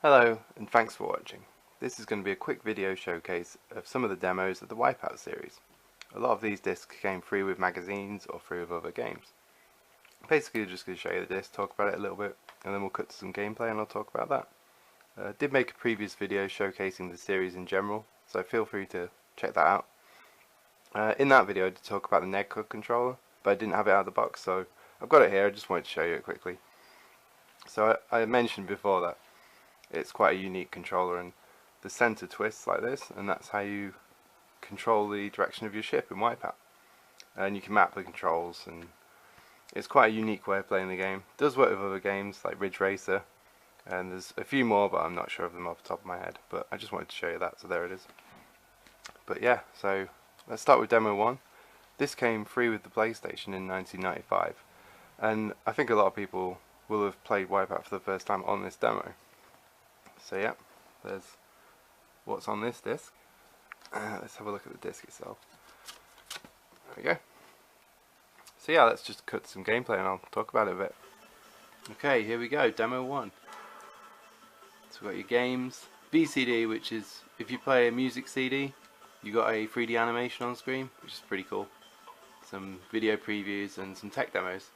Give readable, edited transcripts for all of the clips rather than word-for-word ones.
Hello and thanks for watching. This is going to be a quick video showcase of some of the demos of the WipEout series. A lot of these discs came free with magazines or free with other games. Basically just going to show you the disc, talk about it a little bit, and then we'll cut to some gameplay and I'll talk about that. I did make a previous video showcasing the series in general, so feel free to check that out. In that video I did talk about the NEG controller, but I didn't have it out of the box, so I've got it here. I just wanted to show you it quickly. So I mentioned before that it's quite a unique controller, and the center twists like this, and that's how you control the direction of your ship in WipEout. And you can map the controls, and it's quite a unique way of playing the game. It does work with other games like Ridge Racer, and there's a few more, but I'm not sure of them off the top of my head. But I just wanted to show you that, so there it is. But yeah, so let's start with demo 1. This came free with the PlayStation in 1995, and I think a lot of people will have played WipEout for the first time on this demo. So yeah, there's what's on this disc. Let's have a look at the disc itself. There we go. So yeah, let's just cut some gameplay and I'll talk about it a bit. Okay, here we go, demo 1. So we've got your games, VCD, which is if you play a music CD, you got a 3D animation on screen, which is pretty cool. Some video previews and some tech demos.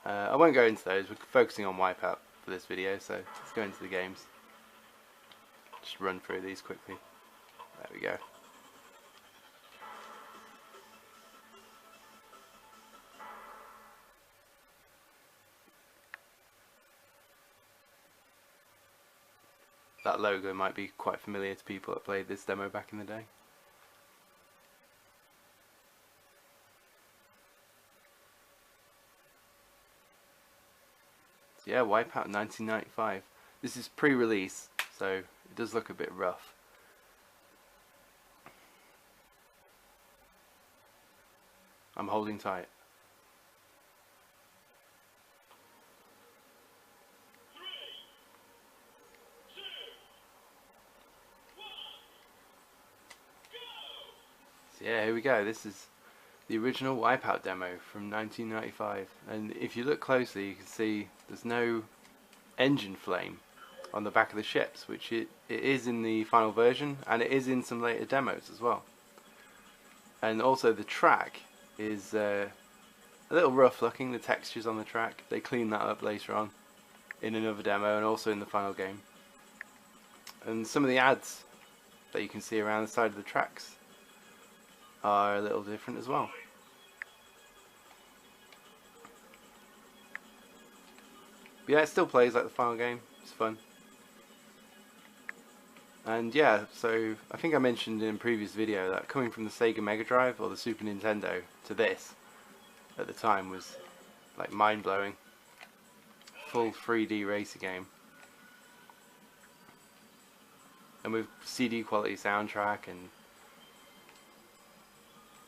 I won't go into those, we're focusing on WipEout for this video, so let's go into the games. Just run through these quickly. There we go. That logo might be quite familiar to people that played this demo back in the day. So yeah, WipEout 1995. This is pre-release, so it does look a bit rough. I'm holding tight. So yeah, here we go. This is the original WipEout demo from 1995, and if you look closely you can see there's no engine flame on the back of the ships, which it is in the final version, and it is in some later demos as well. And also the track is a little rough looking, the textures on the track. They clean that up later on in another demo and also in the final game. And some of the ads that you can see around the side of the tracks are a little different as well. But yeah, it still plays like the final game. It's fun. And yeah, so I think I mentioned in a previous video that coming from the Sega Mega Drive or the Super Nintendo to this at the time was like mind-blowing. Full 3D racer game. And with CD quality soundtrack and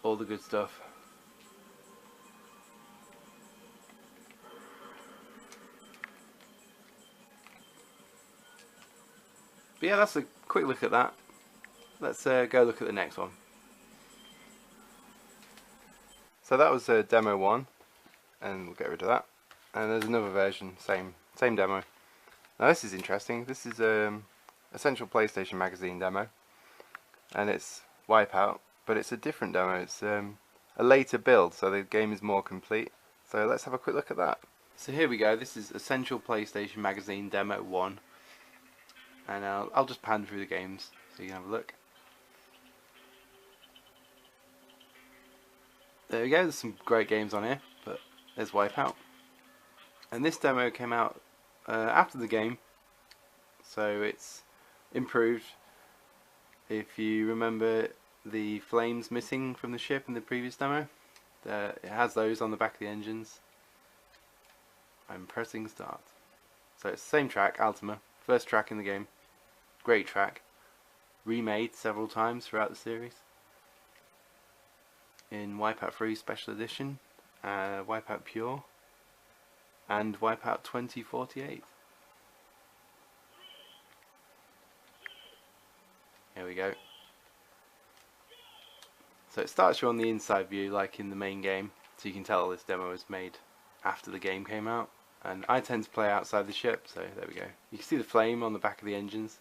all the good stuff. But yeah, that's a quick look at that. Let's go look at the next one. So that was demo 1, and we'll get rid of that. And there's another version, same demo. Now this is interesting. This is Essential PlayStation Magazine demo, and it's WipEout, but it's a different demo. It's a later build, so the game is more complete. So let's have a quick look at that. So here we go. This is Essential PlayStation Magazine demo 1. And I'll just pan through the games so you can have a look. There we go, there's some great games on here, but there's WipEout. And this demo came out after the game, so it's improved. If you remember the flames missing from the ship in the previous demo, it has those on the back of the engines. I'm pressing start. So it's the same track, Ultima, first track in the game. Great track, remade several times throughout the series in WipEout 3 Special Edition, WipEout Pure, and WipEout 2048. Here we go. So it starts you on the inside view like in the main game, so you can tell this demo was made after the game came out. and I tend to play outside the ship, so there we go. You can see the flame on the back of the engines,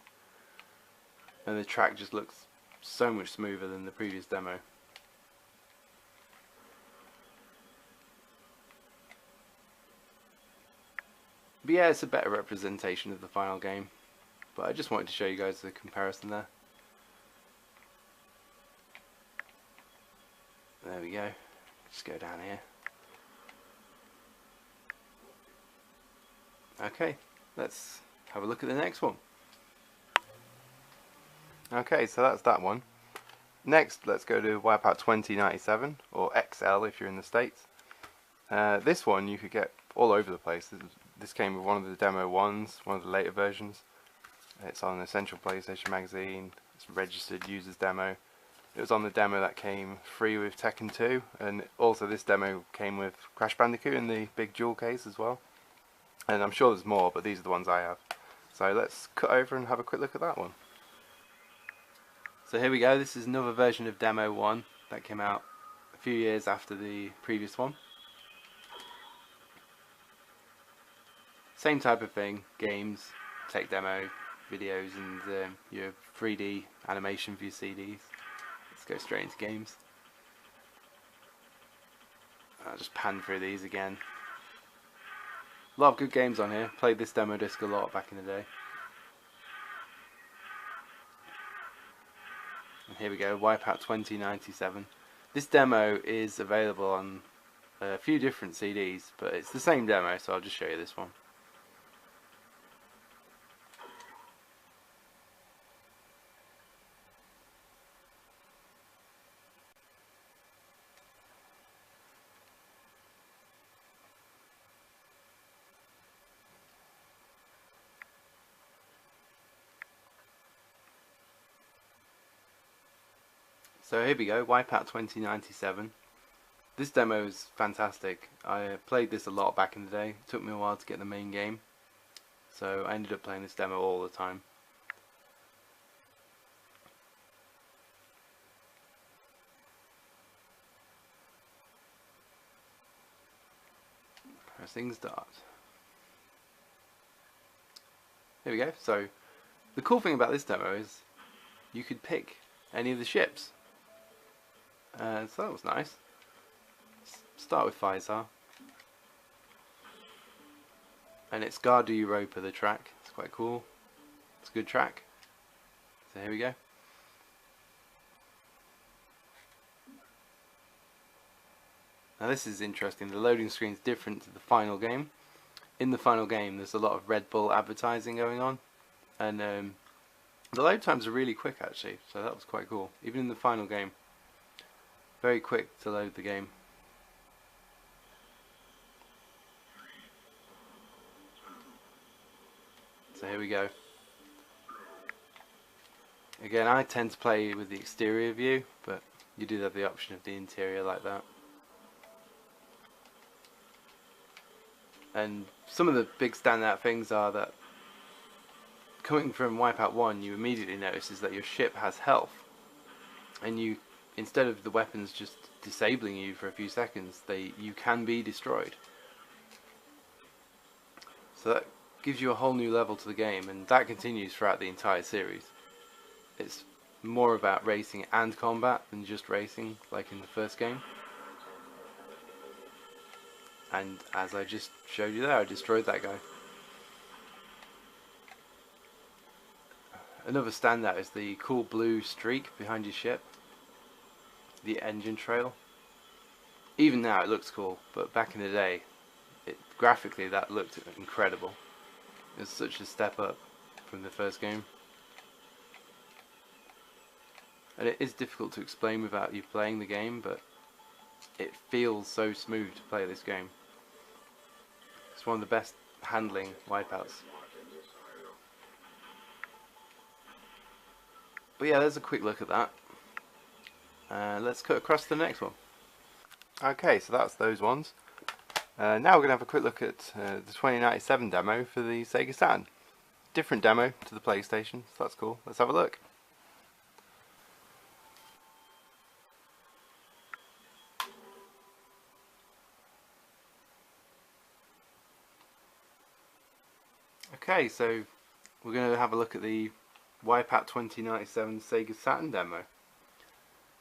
and the track just looks so much smoother than the previous demo. But yeah, it's a better representation of the final game, but I just wanted to show you guys the comparison there. There we go. Just go down here. Okay, let's have a look at the next one. Okay, so that's that one. Next, let's go to WipEout 2097, or XL if you're in the States. This one you could get all over the place. This came with one of the demo ones, one of the later versions. It's on Essential PlayStation Magazine. It's a registered users demo. It was on the demo that came free with Tekken 2, and also this demo came with Crash Bandicoot in the big jewel case as well. And I'm sure there's more, but these are the ones I have. So let's cut over and have a quick look at that one. So here we go, this is another version of Demo 1 that came out a few years after the previous one. Same type of thing, games, tech demo, videos, and your 3D animation for your CDs. Let's go straight into games. I'll just pan through these again. A lot of good games on here. Played this demo disc a lot back in the day. And here we go, WipEout 2097. This demo is available on a few different CDs, but it's the same demo, so I'll just show you this one. So here we go, WipEout 2097. This demo is fantastic. I played this a lot back in the day. It took me a while to get the main game, so I ended up playing this demo all the time. Pressing start. Here we go. So the cool thing about this demo is you could pick any of the ships. So that was nice. Start with Faisal, and it's Gardu Europa, the track. It's quite cool. It's a good track. So here we go. Now this is interesting. The loading screen is different to the final game. In the final game, there's a lot of Red Bull advertising going on, and the load times are really quick actually. So that was quite cool. Even in the final game. Very quick to load the game. So here we go. Again, I tend to play with the exterior view, but you do have the option of the interior like that. And some of the big standout things are that coming from WipEout 1, you immediately notice is that your ship has health, and you, instead of the weapons just disabling you for a few seconds, you can be destroyed. So that gives you a whole new level to the game, and that continues throughout the entire series. It's more about racing and combat than just racing like in the first game. And as I just showed you there, I destroyed that guy. Another standout is the cool blue streak behind your ship. The engine trail. Even now it looks cool, but back in the day, graphically that looked incredible. It's such a step up from the first game. And it is difficult to explain without you playing the game, but it feels so smooth to play this game. It's one of the best handling wipeouts. But yeah, there's a quick look at that. Let's cut across to the next one. Okay, so that's those ones. Now we're going to have a quick look at the 2097 demo for the Sega Saturn. Different demo to the PlayStation, so that's cool. Let's have a look. Okay, so we're going to have a look at the WipEout 2097 Sega Saturn demo.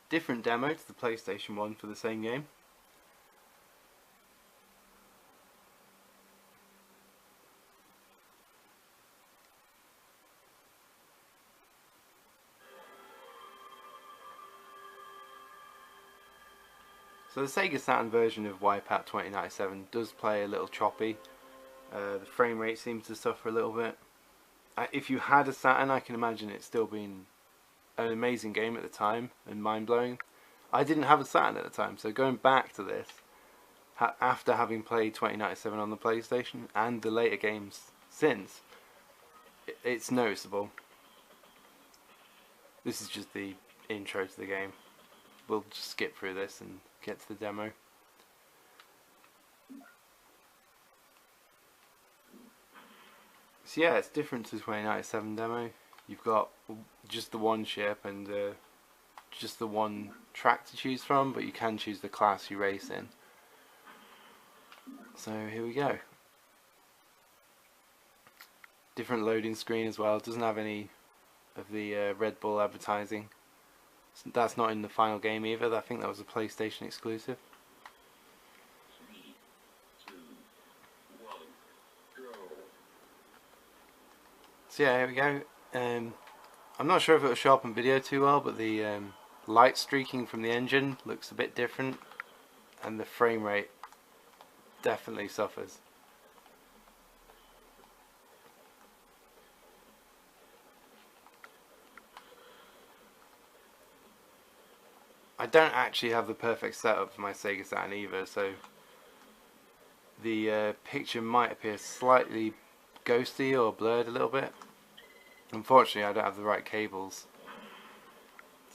Different demo to the PlayStation 1 for the same game. So the Sega Saturn version of WipEout 2097 does play a little choppy. The frame rate seems to suffer a little bit. If you had a Saturn, I can imagine it still being an amazing game at the time and mind-blowing. I didn't have a Saturn at the time, so going back to this, after having played 2097 on the PlayStation and the later games since, it's noticeable. This is just the intro to the game. We'll just skip through this and get to the demo. So yeah, it's different to the 2097 demo. You've got just the one ship and just the one track to choose from, but you can choose the class you race in. So here we go. Different loading screen as well. It doesn't have any of the Red Bull advertising. That's not in the final game either. I think that was a PlayStation exclusive. So yeah, here we go. I'm not sure if it will show up on video too well, but the light streaking from the engine looks a bit different, and the frame rate definitely suffers. I don't actually have the perfect setup for my Sega Saturn either, so the picture might appear slightly ghosty or blurred a little bit. Unfortunately, I don't have the right cables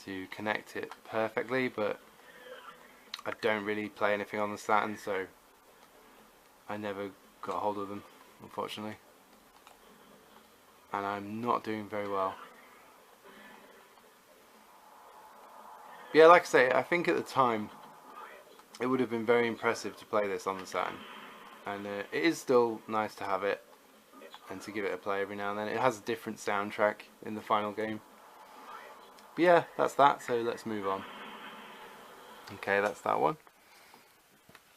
to connect it perfectly, but I don't really play anything on the Saturn, so I never got hold of them, unfortunately. And I'm not doing very well. But yeah, like I say, I think at the time it would have been very impressive to play this on the Saturn, and it is still nice to have it and to give it a play every now and then. It has a different soundtrack in the final game. But yeah, that's that, so let's move on. Okay, that's that one.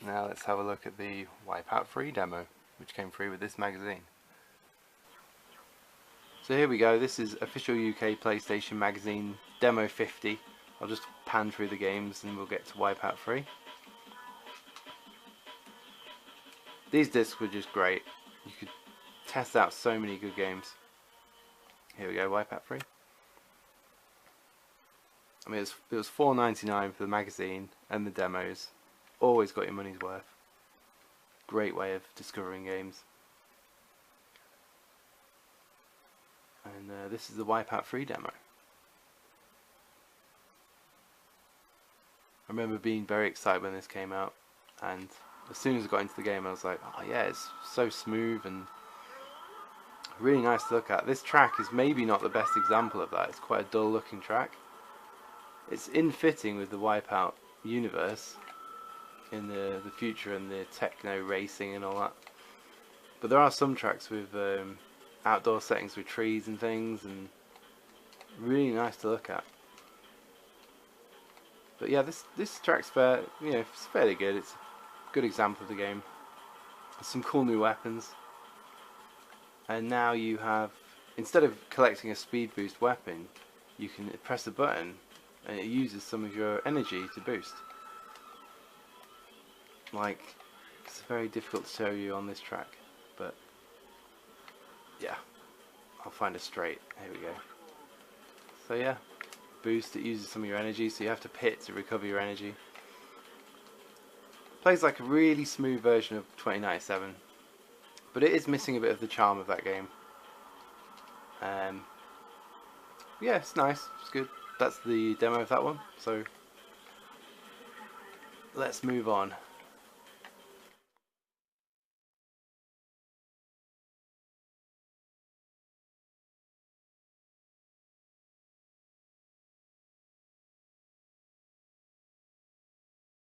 Now let's have a look at the WipEout free demo, which came free with this magazine. So here we go, this is official UK PlayStation magazine demo 50. I'll just pan through the games and we'll get to WipEout free. These discs were just great. You could test out so many good games. Here we go, WipEout free. I mean, it was $4.99 for the magazine and the demos. Always got your money's worth. Great way of discovering games. And this is the WipEout free demo. I remember being very excited when this came out, and as soon as I got into the game I was like, oh yeah, it's so smooth and really nice to look at. This track is maybe not the best example of that. It's quite a dull looking track. It's in fitting with the WipEout universe in the future and the techno racing and all that. But there are some tracks with outdoor settings with trees and things, and really nice to look at. But yeah, this track's it's fairly good. It's a good example of the game. There's some cool new weapons. And now you have, instead of collecting a speed boost weapon, you can press a button and it uses some of your energy to boost. Like, it's very difficult to show you on this track, but yeah, I'll find a straight. Here we go. So yeah, boost, it uses some of your energy, so you have to pit to recover your energy. Plays like a really smooth version of 2097, but it is missing a bit of the charm of that game. Yeah, it's nice, it's good. That's the demo of that one, so let's move on.